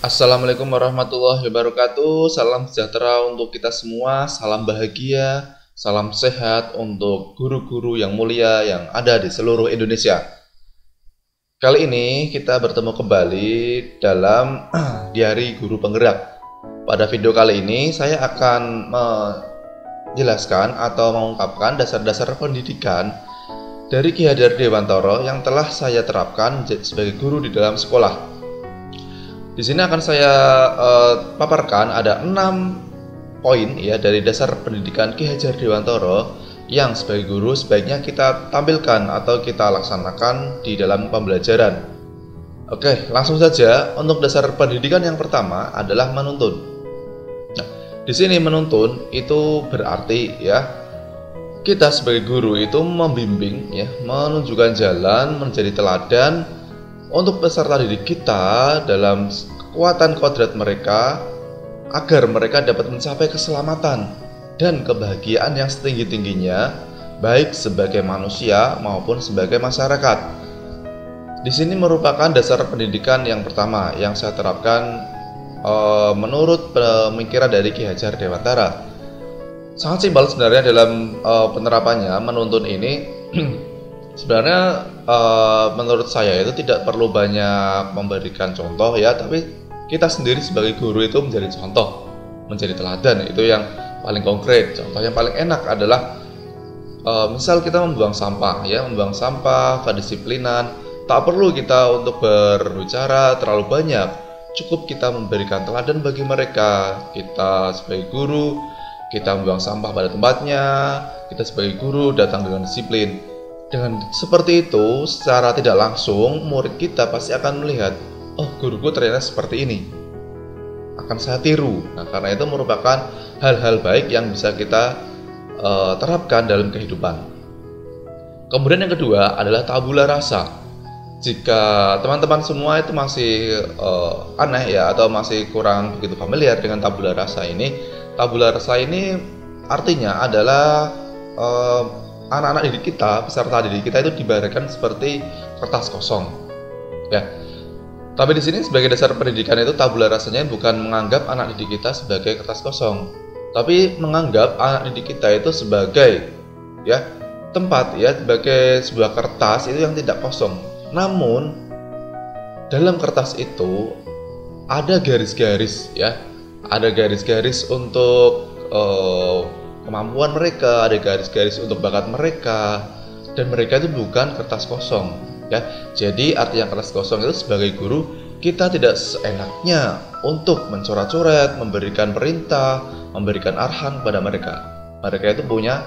Assalamualaikum warahmatullahi wabarakatuh. Salam sejahtera untuk kita semua. Salam bahagia, salam sehat untuk guru-guru yang mulia yang ada di seluruh Indonesia. Kali ini kita bertemu kembali dalam Diari Guru Penggerak. Pada video kali ini saya akan menjelaskan atau mengungkapkan dasar-dasar pendidikan dari Ki Hajar Dewantara yang telah saya terapkan sebagai guru di dalam sekolah. Di sini akan saya paparkan ada 6 poin ya dari dasar pendidikan Ki Hajar Dewantara yang sebagai guru sebaiknya kita tampilkan atau kita laksanakan di dalam pembelajaran. Oke, langsung saja. Untuk dasar pendidikan yang pertama adalah menuntun. Nah, di sini menuntun itu berarti ya kita sebagai guru itu membimbing ya, menunjukkan jalan, menjadi teladan untuk peserta didik kita dalam kekuatan kodrat mereka agar mereka dapat mencapai keselamatan dan kebahagiaan yang setinggi-tingginya baik sebagai manusia maupun sebagai masyarakat. Di sini merupakan dasar pendidikan yang pertama yang saya terapkan menurut pemikiran dari Ki Hajar Dewantara. Sangat simpel sebenarnya dalam penerapannya menuntun ini. Sebenarnya menurut saya itu tidak perlu banyak memberikan contoh ya, tapi kita sendiri sebagai guru itu menjadi contoh, menjadi teladan, itu yang paling konkret. Contoh yang paling enak adalah misal kita membuang sampah ya, membuang sampah, kedisiplinan. Tak perlu kita untuk berbicara terlalu banyak, cukup kita memberikan teladan bagi mereka. Kita sebagai guru, kita membuang sampah pada tempatnya, kita sebagai guru datang dengan disiplin. Dengan seperti itu, secara tidak langsung, murid kita pasti akan melihat, oh guruku ternyata seperti ini, akan saya tiru. Nah, karena itu merupakan hal-hal baik yang bisa kita terapkan dalam kehidupan. Kemudian yang kedua adalah tabula rasa. Jika teman-teman semua itu masih aneh ya, atau masih kurang begitu familiar dengan tabula rasa ini artinya adalah anak-anak didik kita, peserta didik kita itu dibayarkan seperti kertas kosong. Ya. Tapi di sini sebagai dasar pendidikan itu tabula rasanya bukan menganggap anak didik kita sebagai kertas kosong, tapi menganggap anak didik kita itu sebagai ya tempat ya, sebagai sebuah kertas itu yang tidak kosong. Namun dalam kertas itu ada garis-garis ya, ada garis-garis untuk kemampuan mereka, ada garis-garis untuk bakat mereka, dan mereka itu bukan kertas kosong ya. Jadi artinya kertas kosong itu sebagai guru kita tidak seenaknya untuk mencoret-coret, memberikan perintah, memberikan arahan kepada mereka. Mereka itu punya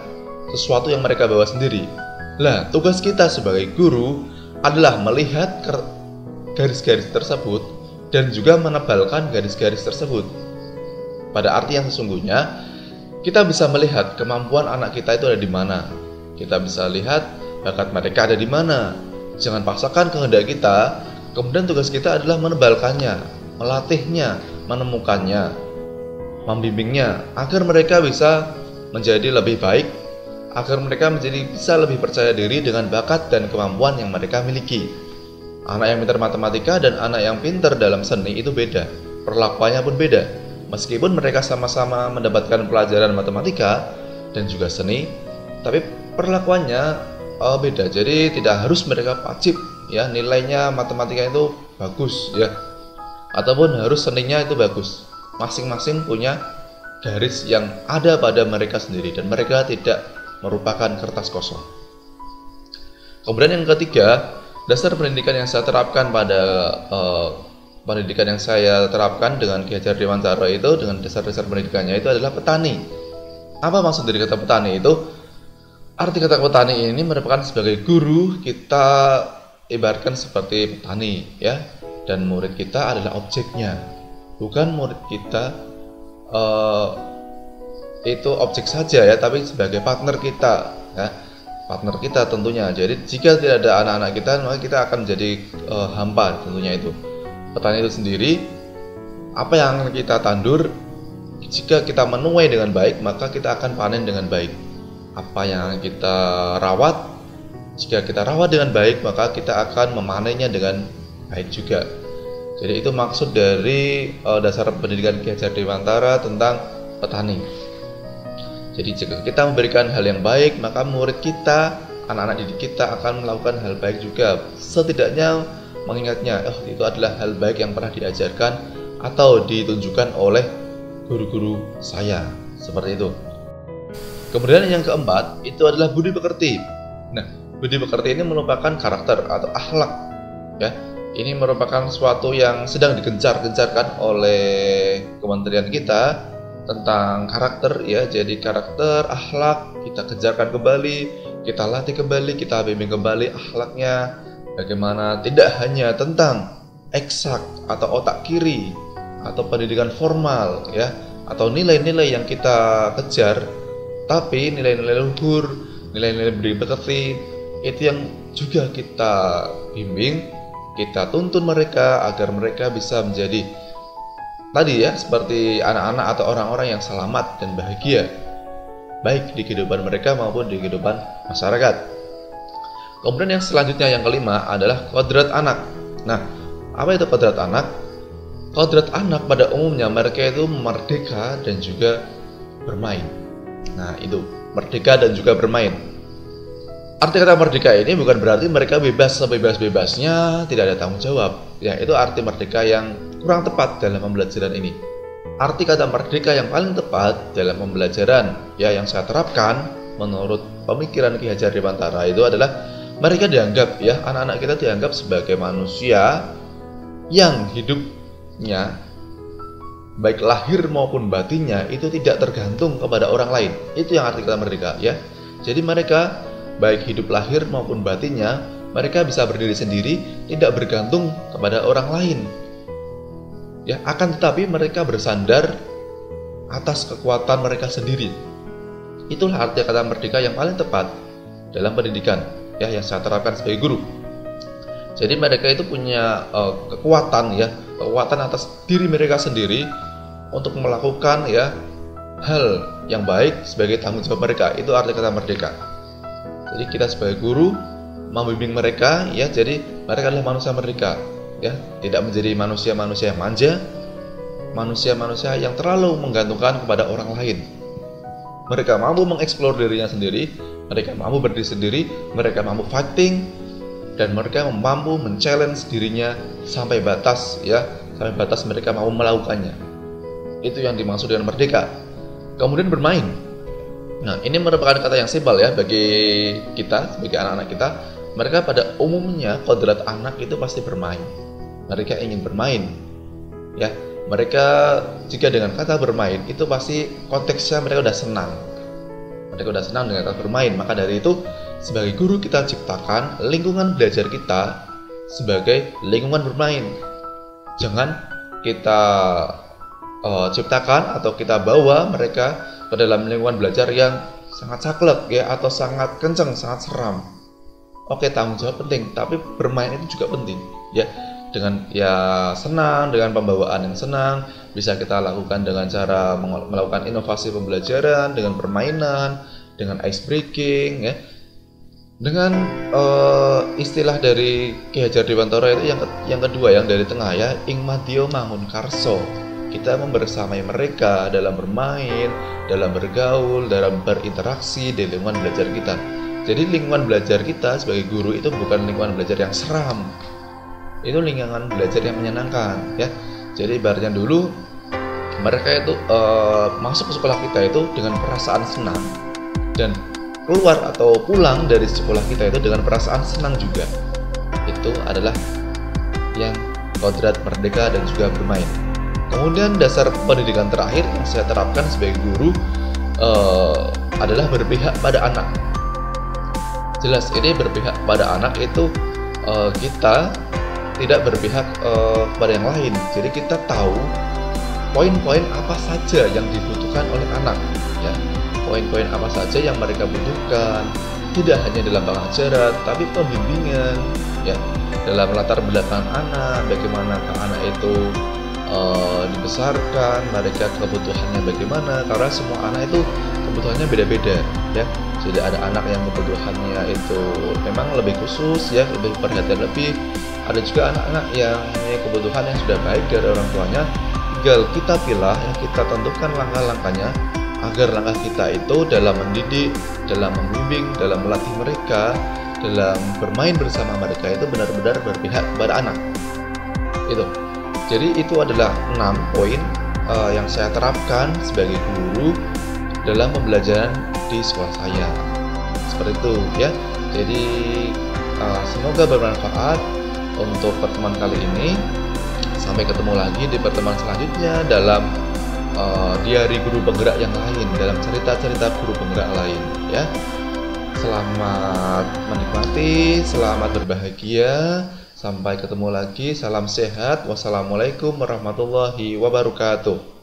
sesuatu yang mereka bawa sendiri. Lah, tugas kita sebagai guru adalah melihat garis-garis tersebut dan juga menebalkan garis-garis tersebut. Pada arti yang sesungguhnya, kita bisa melihat kemampuan anak kita itu ada di mana. Kita bisa lihat bakat mereka ada di mana. Jangan paksakan kehendak kita. Kemudian tugas kita adalah menebalkannya, melatihnya, menemukannya, membimbingnya agar mereka bisa menjadi lebih baik, agar mereka bisa lebih percaya diri dengan bakat dan kemampuan yang mereka miliki. Anak yang pintar matematika dan anak yang pintar dalam seni itu beda. Perlakuannya pun beda. Meskipun mereka sama-sama mendapatkan pelajaran matematika dan juga seni, tapi perlakuannya beda. Jadi tidak harus mereka wajib ya nilainya matematika itu bagus ya, ataupun harus seninya itu bagus. Masing-masing punya garis yang ada pada mereka sendiri dan mereka tidak merupakan kertas kosong. Kemudian yang ketiga, dasar pendidikan yang saya terapkan pada pendidikan yang saya terapkan dengan Ki Hajar Dewantara itu, dengan dasar-dasar pendidikannya itu adalah petani. Apa maksud dari kata petani itu? Arti kata petani ini merupakan sebagai guru kita ibaratkan seperti petani ya, dan murid kita adalah objeknya, bukan murid kita itu objek saja ya, tapi sebagai partner kita ya, partner kita tentunya. Jadi jika tidak ada anak-anak kita, maka kita akan menjadi hampa tentunya itu. Petani itu sendiri, apa yang kita tandur, jika kita menuai dengan baik, maka kita akan panen dengan baik. Apa yang kita rawat, jika kita rawat dengan baik, maka kita akan memanennya dengan baik juga. Jadi itu maksud dari dasar pendidikan Ki Hajar Dewantara tentang petani. Jadi jika kita memberikan hal yang baik, maka murid kita, anak-anak didik kita akan melakukan hal baik juga. Setidaknya mengingatnya, oh itu adalah hal baik yang pernah diajarkan atau ditunjukkan oleh guru-guru saya. Seperti itu. Kemudian yang keempat, itu adalah budi pekerti. Nah, budi pekerti ini merupakan karakter atau akhlak, ya. Ini merupakan sesuatu yang sedang digencar-gencarkan oleh kementerian kita tentang karakter, ya. Jadi karakter, akhlak kita kejarkan kembali, kita latih kembali, kita bimbing kembali akhlaknya. Bagaimana tidak hanya tentang eksak atau otak kiri atau pendidikan formal, ya, atau nilai-nilai yang kita kejar, tapi nilai-nilai luhur, nilai-nilai budi pekerti itu yang juga kita bimbing, kita tuntun mereka agar mereka bisa menjadi tadi, ya, seperti anak-anak atau orang-orang yang selamat dan bahagia, baik di kehidupan mereka maupun di kehidupan masyarakat. Kemudian yang selanjutnya, yang kelima adalah kodrat anak. Nah, apa itu kodrat anak? Kodrat anak pada umumnya mereka itu merdeka dan juga bermain. Nah, itu merdeka dan juga bermain. Arti kata merdeka ini bukan berarti mereka bebas sebebas-bebasnya, tidak ada tanggung jawab. Ya, itu arti merdeka yang kurang tepat dalam pembelajaran ini. Arti kata merdeka yang paling tepat dalam pembelajaran, ya, yang saya terapkan menurut pemikiran Ki Hajar Dewantara itu adalah mereka dianggap, ya, anak-anak kita dianggap sebagai manusia yang hidupnya baik lahir maupun batinnya itu tidak tergantung kepada orang lain. Itu yang arti kata merdeka, ya. Jadi mereka baik hidup lahir maupun batinnya, mereka bisa berdiri sendiri, tidak bergantung kepada orang lain. Ya, akan tetapi mereka bersandar atas kekuatan mereka sendiri. Itulah arti kata merdeka yang paling tepat dalam pendidikan, ya, yang saya terapkan sebagai guru. Jadi mereka itu punya kekuatan, ya, kekuatan atas diri mereka sendiri untuk melakukan, ya, hal yang baik sebagai tanggung jawab mereka. Itu arti kata merdeka. Jadi kita sebagai guru membimbing mereka, ya, jadi mereka adalah manusia merdeka, ya, tidak menjadi manusia-manusia yang manja, manusia-manusia yang terlalu menggantungkan kepada orang lain. Mereka mampu mengeksplor dirinya sendiri, mereka mampu berdiri sendiri, mereka mampu fighting, dan mereka mampu men-challenge dirinya sampai batas, ya, sampai batas mereka mau melakukannya. Itu yang dimaksud dengan merdeka. Kemudian bermain. Nah, ini merupakan kata yang simpel, ya, bagi kita sebagai anak-anak kita. Mereka pada umumnya kodrat anak itu pasti bermain. Mereka ingin bermain, ya. Mereka jika dengan kata bermain itu pasti konteksnya mereka udah senang. Mereka udah senang dengan kata bermain. Maka dari itu sebagai guru kita ciptakan lingkungan belajar kita sebagai lingkungan bermain. Jangan kita ciptakan atau kita bawa mereka ke dalam lingkungan belajar yang sangat saklek, ya, atau sangat kencang, sangat seram. Oke, tanggung jawab penting, tapi bermain itu juga penting, ya. Dengan, ya, senang, dengan pembawaan yang senang, bisa kita lakukan dengan cara melakukan inovasi pembelajaran dengan permainan, dengan ice breaking, ya. Dengan istilah dari Ki Hajar Dewantara itu yang kedua, yang dari tengah, ya, ing madya mangun karso. Kita membersamai mereka dalam bermain, dalam bergaul, dalam berinteraksi di lingkungan belajar kita. Jadi lingkungan belajar kita sebagai guru itu bukan lingkungan belajar yang seram. Itu lingkungan belajar yang menyenangkan, ya. Jadi ibaratnya dulu mereka itu masuk ke sekolah kita itu dengan perasaan senang, dan keluar atau pulang dari sekolah kita itu dengan perasaan senang juga. Itu adalah yang kodrat merdeka dan juga bermain. Kemudian dasar pendidikan terakhir yang saya terapkan sebagai guru adalah berpihak pada anak. Jelas, ini berpihak pada anak itu kita tidak berpihak kepada yang lain. Jadi kita tahu poin-poin apa saja yang dibutuhkan oleh anak, ya. Poin-poin apa saja yang mereka butuhkan, tidak hanya dalam pengajaran tapi pembimbingan, ya, dalam latar belakang anak, bagaimana anak itu dibesarkan, mereka kebutuhannya bagaimana, karena semua anak itu kebutuhannya beda-beda ya. Jadi ada anak yang kebutuhannya itu memang lebih khusus ya, lebih perhatian lebih. Ada juga anak-anak yang mempunyai kebutuhan yang sudah baik dari orang tuanya. Tinggal kita pilih ya, kita tentukan langkah-langkahnya agar langkah kita itu dalam mendidik, dalam membimbing, dalam melatih mereka, dalam bermain bersama mereka itu benar-benar berpihak kepada anak. Itu. Jadi itu adalah 6 poin yang saya terapkan sebagai guru dalam pembelajaran di sekolah saya. Seperti itu ya. Jadi semoga bermanfaat untuk pertemuan kali ini. Sampai ketemu lagi di pertemuan selanjutnya dalam diari guru penggerak yang lain, dalam cerita-cerita guru penggerak lain ya. Selamat menikmati, selamat berbahagia. Sampai ketemu lagi. Salam sehat. Wassalamualaikum warahmatullahi wabarakatuh.